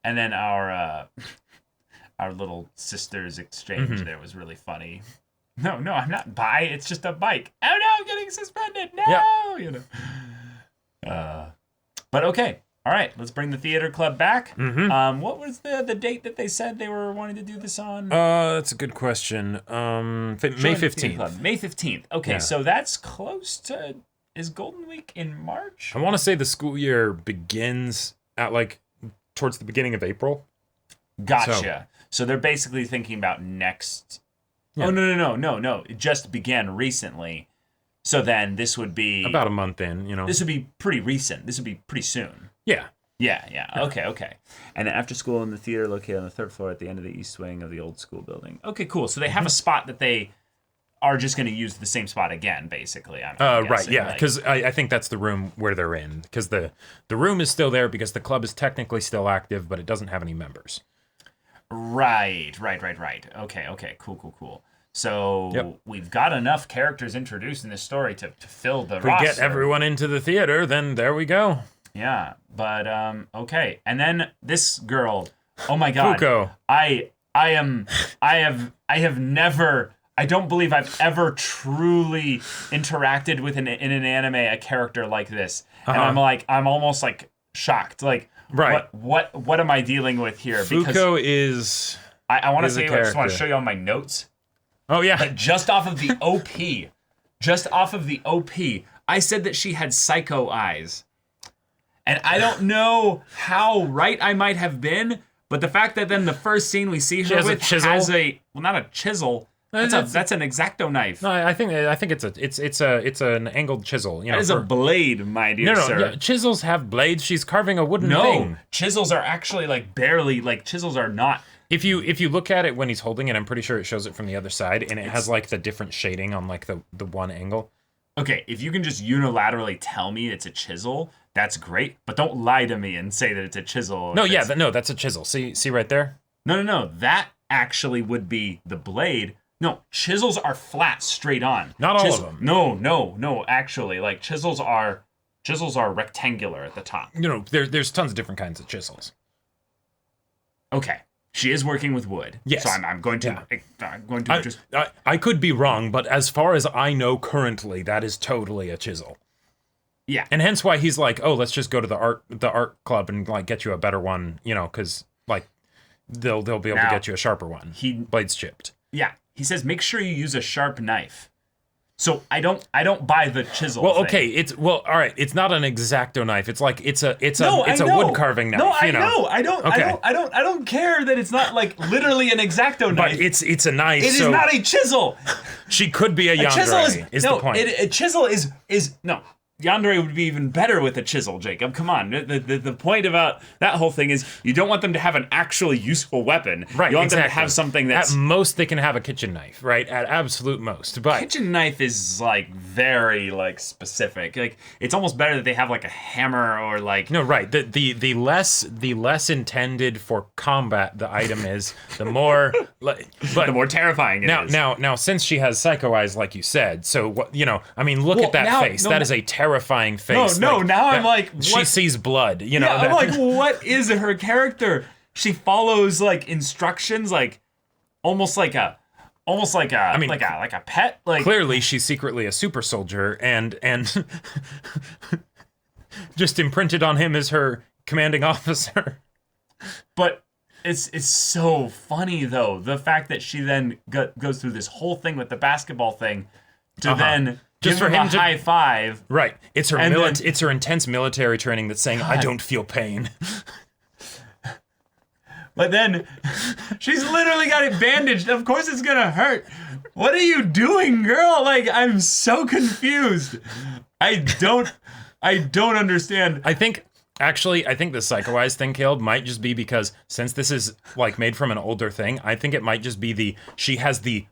Speaker 1: And then our little sisters exchange there was really funny. No, I'm not bi. It's just a bike. Oh no, I'm getting suspended. No,
Speaker 2: Yeah.
Speaker 1: you know. But okay. All right, let's bring the theater club back. What was the date that they said they were wanting to do this on?
Speaker 2: That's a good question. May
Speaker 1: Join the theater
Speaker 2: 15th.
Speaker 1: club. May 15th. Okay,
Speaker 2: Yeah.
Speaker 1: so that's close to. Is Golden Week in March?
Speaker 2: I want to say the school year begins at like towards the beginning of April.
Speaker 1: Gotcha. So they're basically thinking about next.
Speaker 2: Yeah.
Speaker 1: Oh no! It just began recently. So then this would be
Speaker 2: About a month in, you know.
Speaker 1: This would be pretty recent. This would be pretty soon.
Speaker 2: Yeah.
Speaker 1: Yeah. Okay. And then after school in the theater located on the third floor at the end of the east wing of the old school building. Okay, cool. So they have a spot that they are just going to use the same spot again, basically. I'm
Speaker 2: Right,
Speaker 1: guessing,
Speaker 2: yeah,
Speaker 1: like-
Speaker 2: because I think that's the room where they're in. Because the room is still there because the club is technically still active, but it doesn't have any members.
Speaker 1: Right. Okay. Cool. So
Speaker 2: Yep.
Speaker 1: we've got enough characters introduced in this story to fill the
Speaker 2: If we
Speaker 1: roster.
Speaker 2: get everyone into the theater, then there we go.
Speaker 1: Yeah, but okay. And then this girl, oh my god.
Speaker 2: Fuko.
Speaker 1: I have never I don't believe I've ever truly interacted with in an anime a character like this, and I'm almost like shocked. Like,
Speaker 2: right?
Speaker 1: What am I dealing with here?
Speaker 2: Fuko is.
Speaker 1: I want to say, I just want
Speaker 2: character.
Speaker 1: to show you on my notes.
Speaker 2: Oh yeah.
Speaker 1: But just off of the OP, I said that she had psycho eyes. And I don't know how right I might have been, but the fact that then the first scene we see her
Speaker 2: has a
Speaker 1: with
Speaker 2: chisel?
Speaker 1: has not a chisel. That's an X-Acto knife.
Speaker 2: No, I think it's an angled chisel. You know,
Speaker 1: That is a blade, my dear sir.
Speaker 2: Yeah, chisels have blades. She's carving a wooden
Speaker 1: No,
Speaker 2: thing.
Speaker 1: chisels are actually like barely like chisels are not.
Speaker 2: If you look at it when he's holding it, I'm pretty sure it shows it from the other side, and it has like the different shading on like the one angle.
Speaker 1: Okay, if you can just unilaterally tell me it's a chisel, that's great. But don't lie to me and say that it's a chisel.
Speaker 2: No, yeah, that's a chisel. See right there.
Speaker 1: No. That actually would be the blade. No, chisels are flat, straight on.
Speaker 2: Not all of them.
Speaker 1: No. Actually, like chisels are rectangular at the top.
Speaker 2: You know, there's tons of different kinds of chisels.
Speaker 1: Okay, she is working with wood.
Speaker 2: Yes.
Speaker 1: So I'm going to just.
Speaker 2: I could be wrong, but as far as I know currently, that is totally a chisel.
Speaker 1: Yeah.
Speaker 2: And hence why he's like, oh, let's just go to the art club and like get you a better one, you know, because like they'll be able to get you a sharper one. Blade's chipped.
Speaker 1: Yeah. He says, make sure you use a sharp knife. So I don't buy the chisel.
Speaker 2: Well,
Speaker 1: thing.
Speaker 2: okay, all right. It's not an X-Acto knife. It's like it's a
Speaker 1: know.
Speaker 2: wood carving knife.
Speaker 1: No, I
Speaker 2: you know.
Speaker 1: I don't care that it's not like literally an X-Acto knife.
Speaker 2: But it's a knife.
Speaker 1: It is not a chisel.
Speaker 2: She could be a yandere.
Speaker 1: Chisel is
Speaker 2: the point.
Speaker 1: A chisel is no. Yandere would be even better with a chisel, Jacob. Come on. The point about that whole thing is you don't want them to have an actually useful weapon.
Speaker 2: Right,
Speaker 1: You want them to
Speaker 2: exactly.
Speaker 1: have something that's...
Speaker 2: At most, they can have a kitchen knife, right? At absolute most. But
Speaker 1: Kitchen knife is, like, very, like, specific. Like, it's almost better that they have, like, a hammer or, like...
Speaker 2: no, right. The less intended for combat the item is, the more... But
Speaker 1: the more terrifying it is.
Speaker 2: Now, since she has psycho eyes, like you said, so, what you know, I mean, look at that face. That is a terrifying face.
Speaker 1: Now I'm like, what?
Speaker 2: She sees blood, you know.
Speaker 1: Yeah, I'm like, what is her character? She follows like instructions, like almost like a pet. Like
Speaker 2: clearly, she's secretly a super soldier, and just imprinted on him as her commanding officer.
Speaker 1: But it's so funny though, the fact that she then goes through this whole thing with the basketball thing to then. Just for him to high five.
Speaker 2: Right. It's her it's her intense military training that's saying, I don't feel pain.
Speaker 1: But then she's literally got it bandaged. Of course it's gonna hurt. What are you doing, girl? Like, I'm so confused. I don't understand.
Speaker 2: I think the Psycho Eyes thing, Caleb, might just be because since this is like made from an older thing, I think it might just be she has the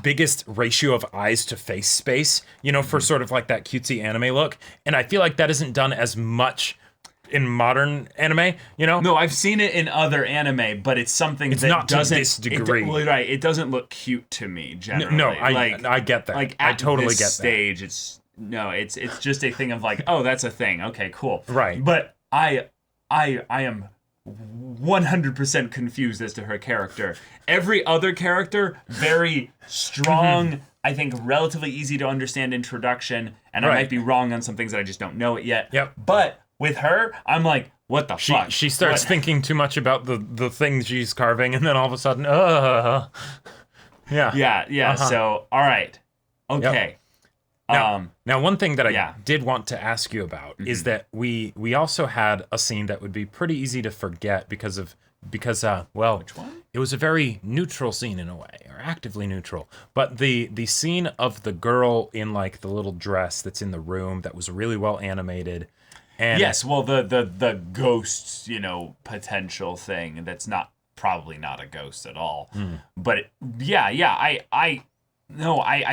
Speaker 2: biggest ratio of eyes to face space, you know, for sort of like that cutesy anime look. And I feel like that isn't done as much in modern anime, you know?
Speaker 1: No, I've seen it in other anime, but it's something that
Speaker 2: not
Speaker 1: doesn't
Speaker 2: to this degree.
Speaker 1: It doesn't look cute to me generally.
Speaker 2: No, I get that.
Speaker 1: Like
Speaker 2: I
Speaker 1: at
Speaker 2: totally
Speaker 1: this
Speaker 2: get that.
Speaker 1: stage, it's just a thing of like, oh, that's a thing. Okay, cool.
Speaker 2: Right.
Speaker 1: But I am 100% confused as to her character. Every other character, very strong, I think relatively easy to understand introduction, and I might be wrong on some things that I just don't know it yet.
Speaker 2: Yep.
Speaker 1: But with her, I'm like, what the fuck?
Speaker 2: She starts thinking too much about the thing she's carving, and then all of a sudden, yeah.
Speaker 1: Yeah. So, all right. Okay.
Speaker 2: Yep. Now, one thing that I did want to ask you about is that we also had a scene that would be pretty easy to forget because which one? It was a very neutral scene in a way, or actively neutral. But the scene of the girl in like the little dress that's in the room that was really well animated. And
Speaker 1: yes, well, the ghost, you know, potential thing that's probably not a ghost at all. But I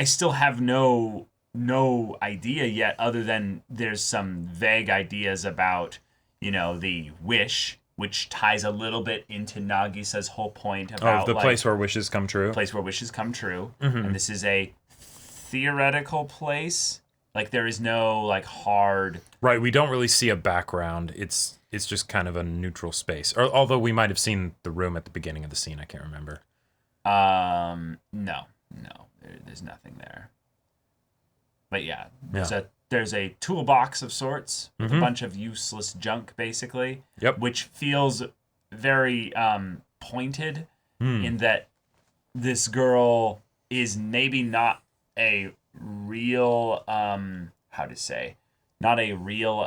Speaker 1: still have no idea yet, other than there's some vague ideas about, you know, the wish, which ties a little bit into Nagisa's whole point about
Speaker 2: the place where wishes come true.
Speaker 1: Place where wishes come true, and this is a theoretical place. Like there is no like hard.
Speaker 2: Right, we don't really see a background. It's just kind of a neutral space. Or although we might have seen the room at the beginning of the scene, I can't remember.
Speaker 1: No. No, there's nothing there. But yeah,
Speaker 2: Yeah.
Speaker 1: there's a toolbox of sorts with a bunch of useless junk, basically.
Speaker 2: Yep.
Speaker 1: Which feels very pointed in that this girl is maybe not a real not a real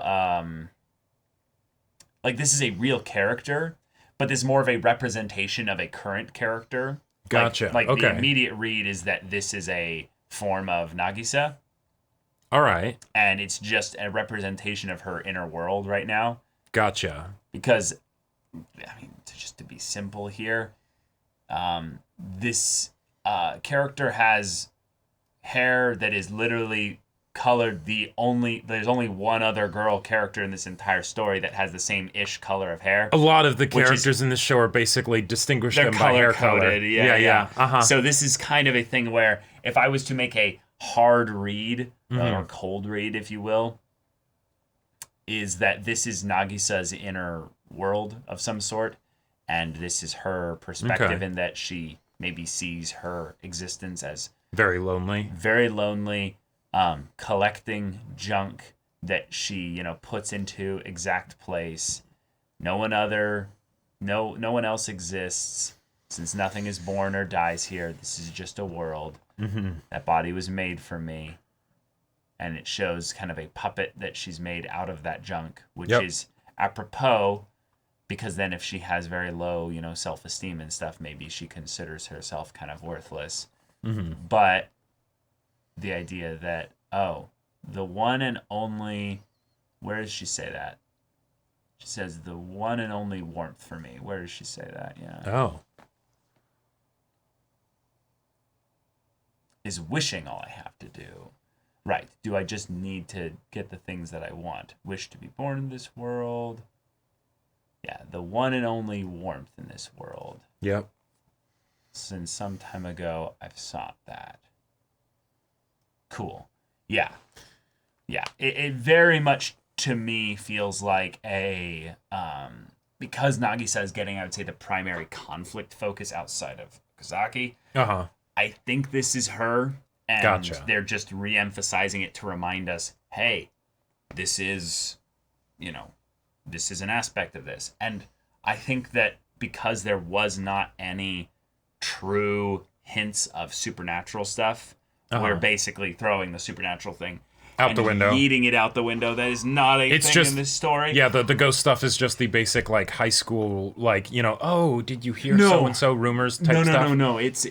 Speaker 1: like this is a real character, but this is more of a representation of a current character.
Speaker 2: Gotcha.
Speaker 1: Like
Speaker 2: Okay.
Speaker 1: the immediate read is that this is a form of Nagisa,
Speaker 2: All right.
Speaker 1: and it's just a representation of her inner world right now.
Speaker 2: Gotcha.
Speaker 1: Because, I mean, just to be simple here, this character has hair that is literally colored there's only one other girl character in this entire story that has the same ish color of hair.
Speaker 2: A lot of the characters in this show are basically distinguished
Speaker 1: They're
Speaker 2: them by hair
Speaker 1: color
Speaker 2: color.
Speaker 1: coded. Yeah.
Speaker 2: Uh-huh.
Speaker 1: So this is kind of a thing where if I was to make a hard read or cold read, if you will, is that this is Nagisa's inner world of some sort, and this is her perspective in that she maybe sees her existence as
Speaker 2: Very lonely.
Speaker 1: very lonely, collecting junk that she, puts into exact place. No one else exists. Since nothing is born or dies here, this is just a world. That body was made for me. And it shows kind of a puppet that she's made out of that junk, which is apropos, because then if she has very low, self-esteem and stuff, maybe she considers herself kind of worthless. But the idea that, the one and only, where does she say that? She says, the one and only warmth for me. Where does she say that? Yeah.
Speaker 2: Oh.
Speaker 1: Is wishing all I have to do. Right. Do I just need to get the things that I want? Wish to be born in this world. Yeah, the one and only warmth in this world.
Speaker 2: Yep.
Speaker 1: Since some time ago, I've sought that. Cool. Yeah. Yeah. It very much, to me, feels like a... because Nagisa is getting, I would say, the primary conflict focus outside of Kazaki.
Speaker 2: Uh-huh.
Speaker 1: I think this is her, and
Speaker 2: Gotcha.
Speaker 1: they're just re-emphasizing it to remind us, hey, this is an aspect of this. And I think that because there was not any true hints of supernatural stuff, we're basically throwing the supernatural thing
Speaker 2: Out the window.
Speaker 1: yeeting it out the window. That is not a thing in this story.
Speaker 2: Yeah, the ghost stuff is just the basic, high school, oh, did you hear
Speaker 1: No.
Speaker 2: so-and-so rumors type stuff?
Speaker 1: No. It's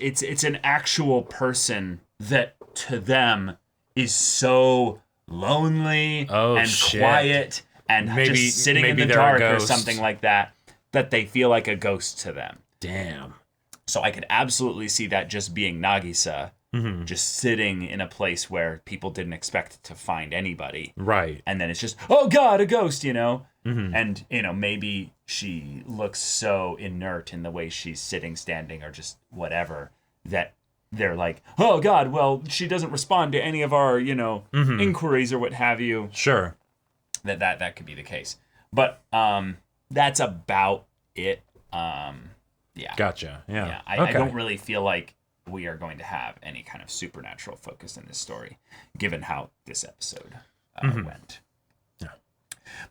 Speaker 1: an actual person that to them is so lonely and
Speaker 2: shit.
Speaker 1: quiet and just sitting in the
Speaker 2: they're a
Speaker 1: dark or
Speaker 2: ghost.
Speaker 1: something like that they feel like a ghost to them.
Speaker 2: Damn.
Speaker 1: So I could absolutely see that just being Nagisa, just sitting in a place where people didn't expect to find anybody.
Speaker 2: Right.
Speaker 1: And then it's just, oh God, a ghost, And, maybe she looks so inert in the way she's sitting, standing, or just whatever, that they're like, oh God, well, she doesn't respond to any of our, inquiries or what have you.
Speaker 2: Sure.
Speaker 1: That could be the case. But that's about it. Yeah.
Speaker 2: Gotcha. Yeah.
Speaker 1: Yeah. I don't really feel like we are going to have any kind of supernatural focus in this story, given how this episode went.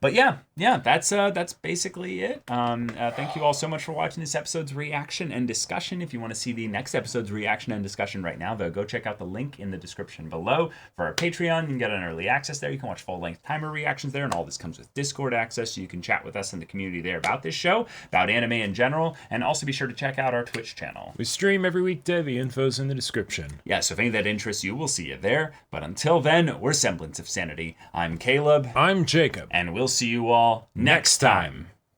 Speaker 1: But yeah, that's basically it. Thank you all so much for watching this episode's reaction and discussion. If you want to see the next episode's reaction and discussion right now, though, go check out the link in the description below for our Patreon. You can get an early access there. You can watch full-length timer reactions there, and all this comes with Discord access, so you can chat with us in the community there about this show, about anime in general, and also be sure to check out our Twitch channel.
Speaker 2: We stream every weekday. The info's in the description.
Speaker 1: Yeah, so if any of that interests you, we'll see you there. But until then, we're Semblance of Sanity. I'm Caleb.
Speaker 2: I'm Jacob.
Speaker 1: And we'll see you all next time.